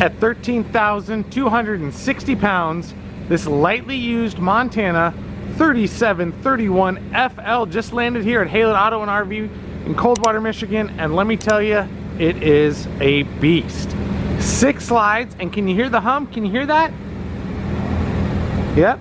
At 13,260 pounds, this lightly used Montana 3731 FL just landed here at Halen Auto and RV in Coldwater, Michigan, and let me tell you, it is a beast. 6 slides, and can you hear the hum? Can you hear that? Yep.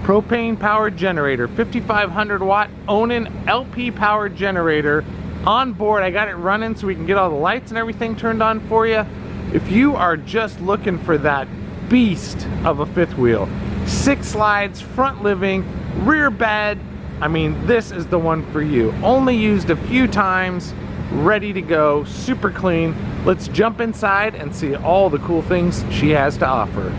Propane powered generator, 5,500 watt Onan LP powered generator on board. I got it running so we can get all the lights and everything turned on for you. If you are just looking for that beast of a fifth wheel, 6 slides, front living, rear bed, I mean, this is the one for you. Only used a few times, ready to go, super clean. Let's jump inside and see all the cool things she has to offer.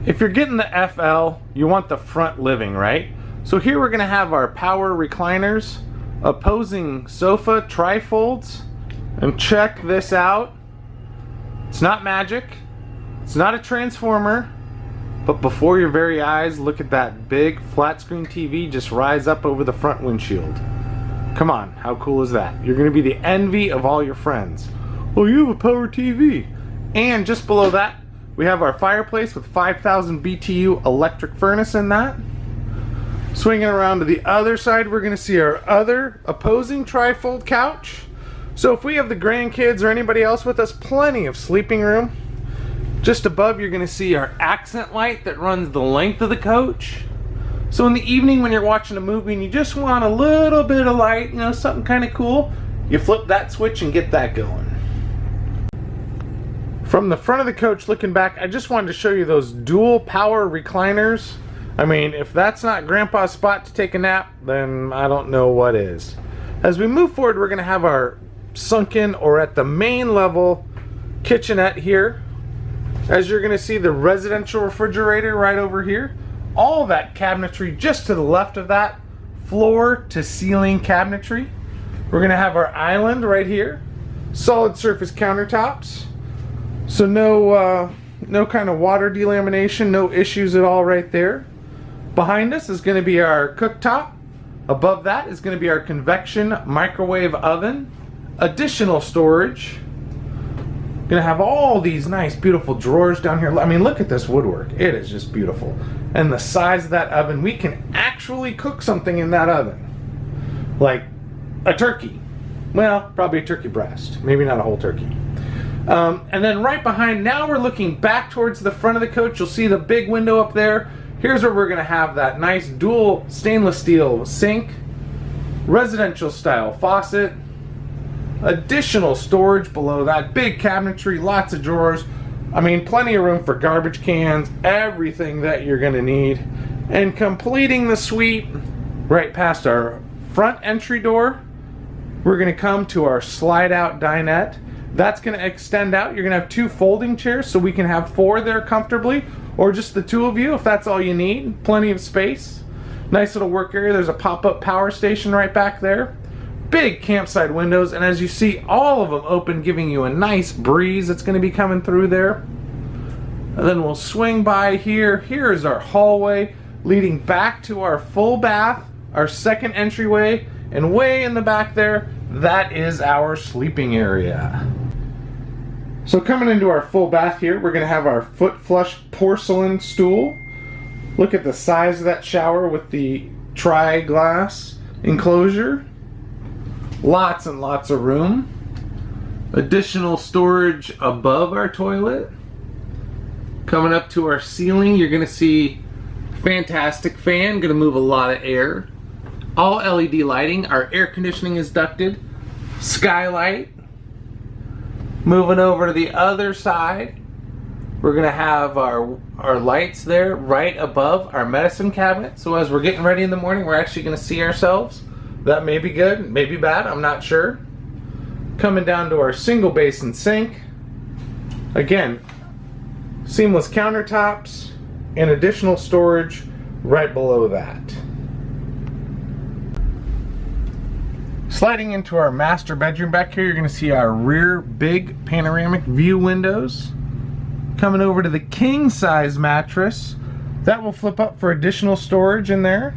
If you're getting the FL, you want the front living, right? So here we're gonna have our power recliners, opposing sofa trifolds, and check this out. It's not magic, it's not a transformer, but before your very eyes, look at that big flat screen TV just rise up over the front windshield. Come on, how cool is that? You're gonna be the envy of all your friends. Oh, you have a power TV. And just below that, we have our fireplace with 5,000 BTU electric furnace in that. Swinging around to the other side, we're gonna see our other opposing trifold couch. So if we have the grandkids or anybody else with us, plenty of sleeping room. Just above, you're gonna see our accent light that runs the length of the coach. So in the evening when you're watching a movie and you just want a little bit of light, you know, something kind of cool, you flip that switch and get that going. From the front of the coach looking back, I just wanted to show you those dual power recliners. I mean, if that's not Grandpa's spot to take a nap, then I don't know what is. As we move forward, we're gonna have our sunken or at the main level kitchenette here. As you're gonna see the residential refrigerator right over here. All that cabinetry just to the left of that, floor to ceiling cabinetry. We're gonna have our island right here. Solid surface countertops. So no kind of water delamination, no issues at all right there. Behind us is gonna be our cooktop. Above that is gonna be our convection microwave oven. Additional storage. Gonna have all these nice beautiful drawers down here. I mean, look at this woodwork. It is just beautiful. And the size of that oven, we can actually cook something in that oven. Like a turkey. Well, probably a turkey breast. Maybe not a whole turkey. And then right behind, now we're looking back towards the front of the coach. You'll see the big window up there. Here's where we're gonna have that nice dual stainless steel sink. Residential style faucet. Additional storage below that, big cabinetry, lots of drawers. I mean, plenty of room for garbage cans, everything that you're gonna need. And completing the suite, right past our front entry door, we're gonna come to our slide out dinette. That's gonna extend out. You're gonna have 2 folding chairs so we can have 4 there comfortably, or just the 2 of you if that's all you need. Plenty of space. Nice little work area. There's a pop-up power station right back there. Big campsite windows, and as you see, all of them open, giving you a nice breeze that's going to be coming through there. And then we'll swing by here. Here is our hallway leading back to our full bath, our second entryway, and way in the back there, that is our sleeping area. So coming into our full bath here, we're going to have our foot flush porcelain stool. Look at the size of that shower with the tri-glass enclosure. Lots and lots of room. Additional storage above our toilet. Coming up to our ceiling, you're gonna see fantastic fan, gonna move a lot of air. All LED lighting, our air conditioning is ducted. Skylight. Moving over to the other side, we're gonna have our lights there right above our medicine cabinet. So as we're getting ready in the morning, we're actually gonna see ourselves. That may be good, maybe bad, I'm not sure. Coming down to our single basin sink. Again, seamless countertops and additional storage right below that. Sliding into our master bedroom back here, you're going to see our rear big panoramic view windows. Coming over to the king size mattress. That will flip up for additional storage in there.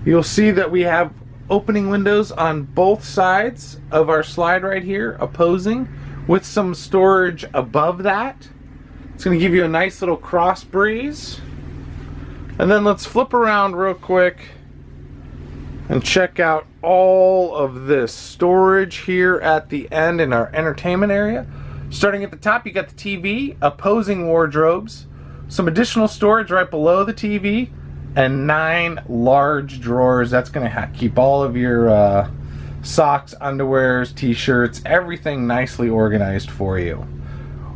You'll see that we have opening windows on both sides of our slide right here, opposing, with some storage above that. It's going to give you a nice little cross breeze. And then let's flip around real quick and check out all of this storage here at the end in our entertainment area. Starting at the top, you got the TV, opposing wardrobes, some additional storage right below the TV, and 9 large drawers. That's going to keep all of your socks, underwears, t-shirts, everything nicely organized for you.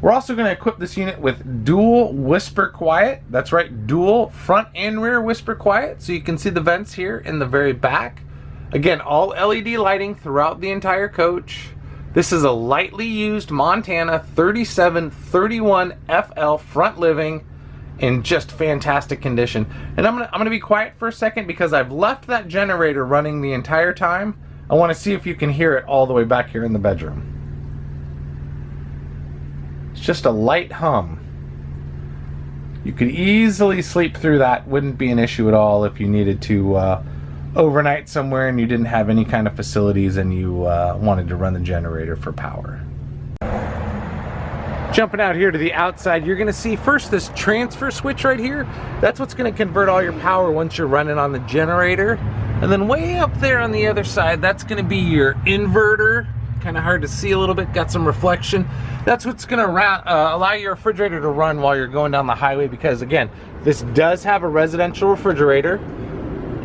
We're also going to equip this unit with dual whisper quiet. That's right, dual front and rear whisper quiet. So you can see the vents here in the very back. Again, all LED lighting throughout the entire coach. This is a lightly used Montana 3731 FL front living in just fantastic condition. And I'm gonna be quiet for a second because I've left that generator running the entire time. I want to see if you can hear it all the way back here in the bedroom. It's just a light hum. You could easily sleep through that. Wouldn't be an issue at all if you needed to overnight somewhere and you didn't have any kind of facilities and you wanted to run the generator for power. Jumping out here to the outside, you're going to see first this transfer switch right here. That's what's going to convert all your power once you're running on the generator. And then way up there on the other side, that's going to be your inverter. Kind of hard to see a little bit, got some reflection. That's what's going to allow your refrigerator to run while you're going down the highway, because again, this does have a residential refrigerator.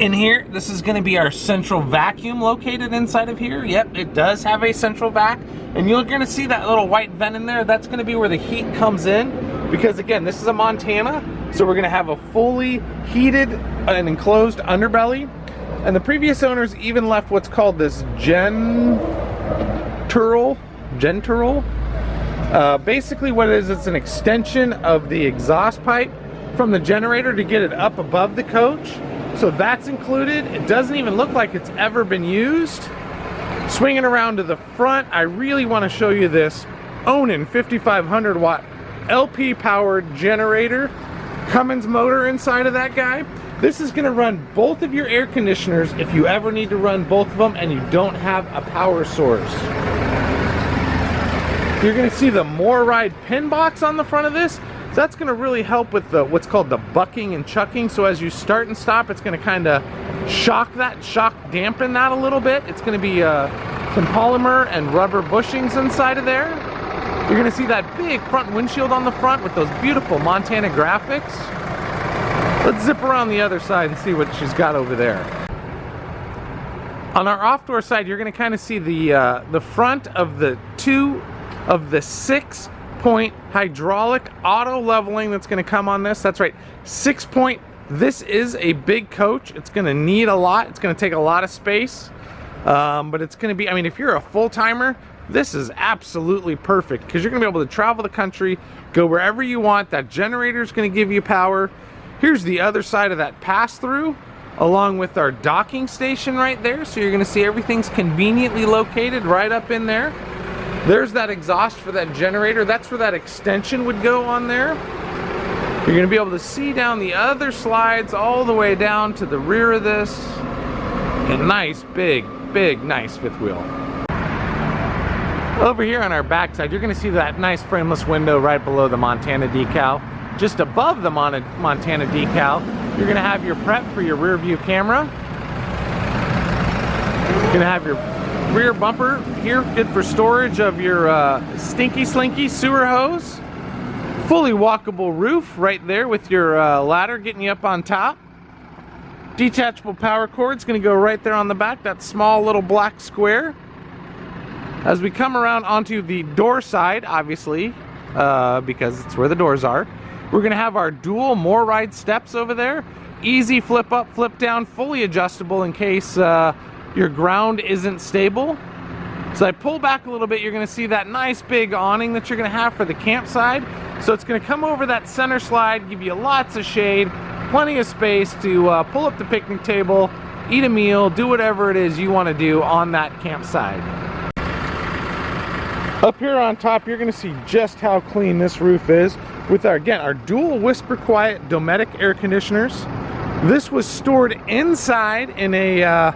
In here, this is going to be our central vacuum located inside of here. Yep, it does have a central vac. And you're going to see that little white vent in there. That's going to be where the heat comes in. Because again, this is a Montana, so we're going to have a fully heated and enclosed underbelly. And the previous owners even left what's called this Genturl. Basically what it is, it's an extension of the exhaust pipe from the generator to get it up above the coach. So that's included. It doesn't even look like it's ever been used. Swinging around to the front, I really want to show you this Onan 5500 watt LP powered generator. Cummins motor inside of that guy. This is going to run both of your air conditioners if you ever need to run both of them and you don't have a power source. You're going to see the More Ride pin box on the front of this. So that's going to really help with the what's called the bucking and chucking. So as you start and stop, it's going to kind of shock dampen that a little bit. It's going to be some polymer and rubber bushings inside of there. You're going to see that big front windshield on the front with those beautiful Montana graphics. Let's zip around the other side and see what she's got over there. On our off-door side, you're going to kind of see the front of the 6-point hydraulic auto leveling that's going to come on this. That's right, 6-point. This is a big coach. It's going to need a lot. It's going to take a lot of space, but it's going to be, I mean, if you're a full-timer, this is absolutely perfect because you're going to be able to travel the country, go wherever you want. That generator is going to give you power. Here's the other side of that pass-through, along with our docking station right there. So you're going to see everything's conveniently located right up in there. There's that exhaust for that generator. That's where that extension would go on there. You're going to be able to see down the other slides all the way down to the rear of this. A nice, big, nice fifth wheel. Over here on our backside, you're going to see that nice frameless window right below the Montana decal. Just above the Montana decal, you're going to have your prep for your rear view camera. You're going to have your rear bumper here, good for storage of your stinky slinky sewer hose. Fully walkable roof right there with your ladder getting you up on top. Detachable power cord's going to go right there on the back, that small little black square. As we come around onto the door side, obviously, because it's where the doors are, we're going to have our dual More Ride steps over there. Easy flip up, flip down, fully adjustable in case your ground isn't stable. So I pull back a little bit, you're going to see that nice big awning that you're going to have for the campsite. So it's going to come over that center slide, give you lots of shade, plenty of space to pull up the picnic table, eat a meal, do whatever it is you want to do on that campsite. Up here on top, you're going to see just how clean this roof is with our, again, our dual whisper quiet Dometic air conditioners. This was stored inside in a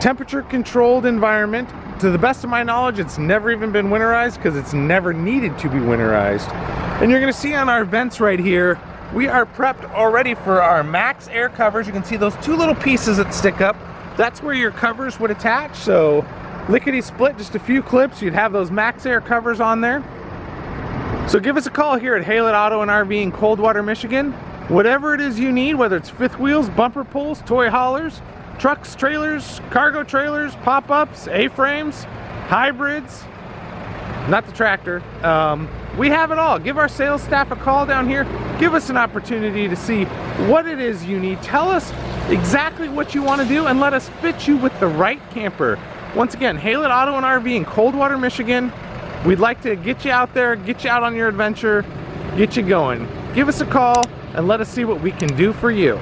temperature controlled environment. To the best of my knowledge, it's never even been winterized because it's never needed to be winterized. And you're gonna see on our vents right here, we are prepped already for our max air covers. You can see those two little pieces that stick up. That's where your covers would attach. So lickety split, just a few clips, you'd have those max air covers on there. So give us a call here at Haylett Auto and RV in Coldwater, Michigan. Whatever it is you need, whether it's fifth wheels, bumper pulls, toy haulers, trucks, trailers, cargo trailers, pop-ups, A-frames, hybrids, not the tractor. We have it all. Give our sales staff a call down here. Give us an opportunity to see what it is you need. Tell us exactly what you want to do and let us fit you with the right camper. Once again, Haylett Auto and RV in Coldwater, Michigan. We'd like to get you out there, get you out on your adventure, get you going. Give us a call and let us see what we can do for you.